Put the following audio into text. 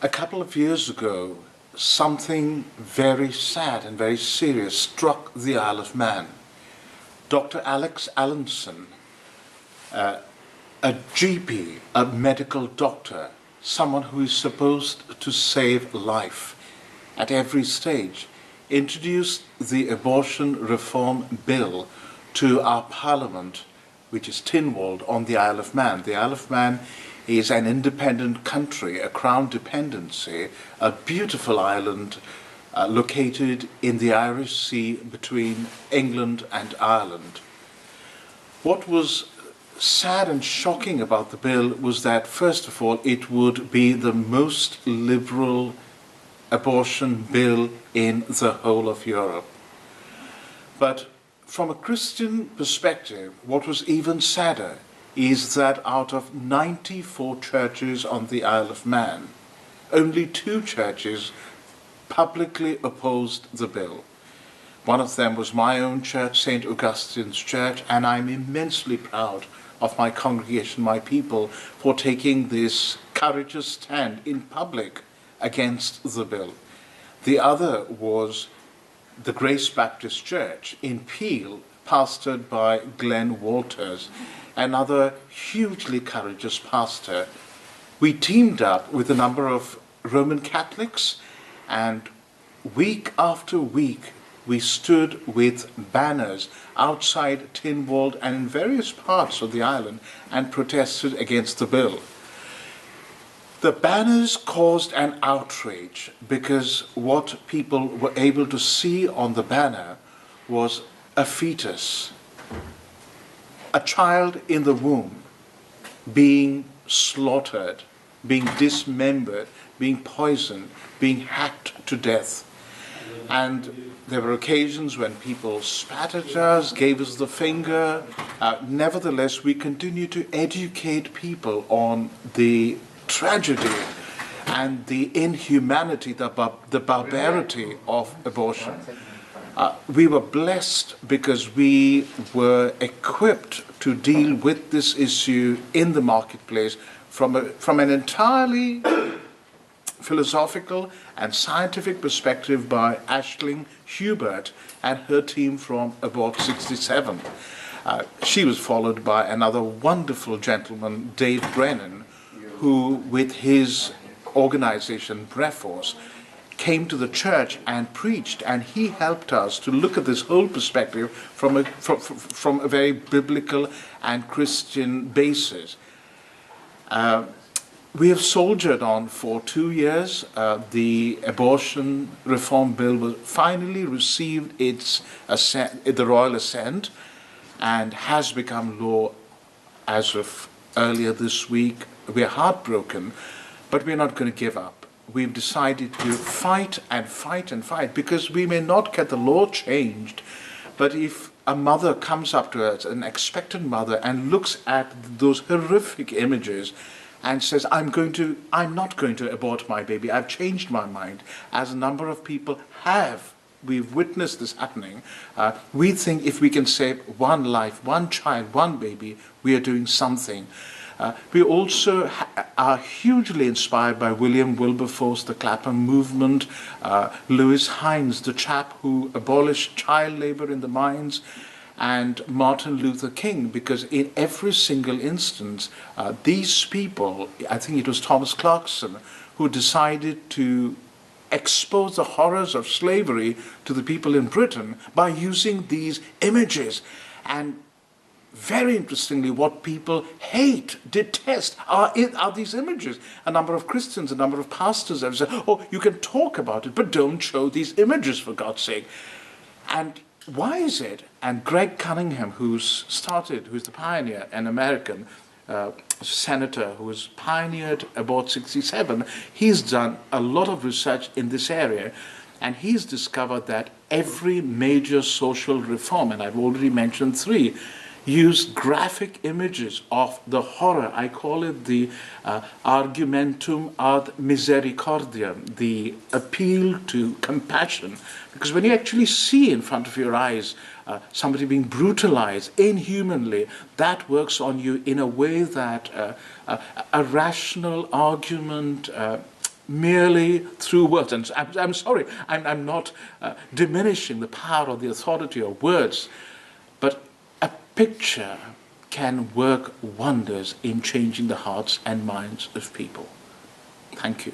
A couple of years ago, something very sad and very serious struck the Isle of Man. Dr. Alex Allenson, a GP, a medical doctor, someone who is supposed to save life at every stage, introduced the abortion reform bill to our parliament, which is Tynwald on the Isle of Man. The Isle of Man is an independent country, a crown dependency, a beautiful island located in the Irish Sea between England and Ireland. What was sad and shocking about the bill was that, first of all, it would be the most liberal abortion bill in the whole of Europe. But from a Christian perspective, what was even sadder is that out of 94 churches on the Isle of Man, only 2 churches publicly opposed the bill. One of them was my own church, St. Augustine's Church, and I'm immensely proud of my congregation, my people, for taking this courageous stand in public against the bill. The other was the Grace Baptist Church in Peel, pastored by Glenn Walters, another hugely courageous pastor. We teamed up with a number of Roman Catholics, and week after week we stood with banners outside Tynwald and in various parts of the island and protested against the bill. The banners caused an outrage because what people were able to see on the banner was a fetus, a child in the womb, being slaughtered, being dismembered, being poisoned, being hacked to death. And there were occasions when people spat at us, gave us the finger. Nevertheless, we continue to educate people on the tragedy and the inhumanity, the barbarity of abortion. We were blessed because we were equipped to deal with this issue in the marketplace from an entirely philosophical and scientific perspective by Aisling Hubert and her team from Abort 67. She was followed by another wonderful gentleman, Dave Brennan, who, with his organization, Breforce, came to the church and preached, and he helped us to look at this whole perspective from a very biblical and Christian basis. We have soldiered on for 2 years. The abortion reform bill finally received the royal assent and has become law as of earlier this week. We are heartbroken, but we're not going to give up. We've decided to fight and fight and fight because we may not get the law changed, but if a mother comes up to us, an expectant mother, and looks at those horrific images and says, I'm not going to abort my baby, I've changed my mind, as a number of people have, we've witnessed this happening, we think if we can save one life, one child, one baby, we are doing something. We also are hugely inspired by William Wilberforce, the Clapham movement, Lewis Hines, the chap who abolished child labor in the mines, and Martin Luther King, because in every single instance, these people, I think it was Thomas Clarkson, who decided to expose the horrors of slavery to the people in Britain by using these images. And very interestingly, what people hate, detest, are these images. A number of Christians, a number of pastors have said, oh, you can talk about it, but don't show these images, for God's sake. And why is it? And Greg Cunningham, who's the pioneer, an American senator who has pioneered Abort 67, he's done a lot of research in this area, and he's discovered that every major social reform, and I've already mentioned 3, use graphic images of the horror. I call it the argumentum ad misericordiam, the appeal to compassion. Because when you actually see in front of your eyes somebody being brutalized inhumanly, that works on you in a way that a rational argument, merely through words. And I'm sorry, I'm not diminishing the power or the authority of words, but a picture can work wonders in changing the hearts and minds of people. Thank you.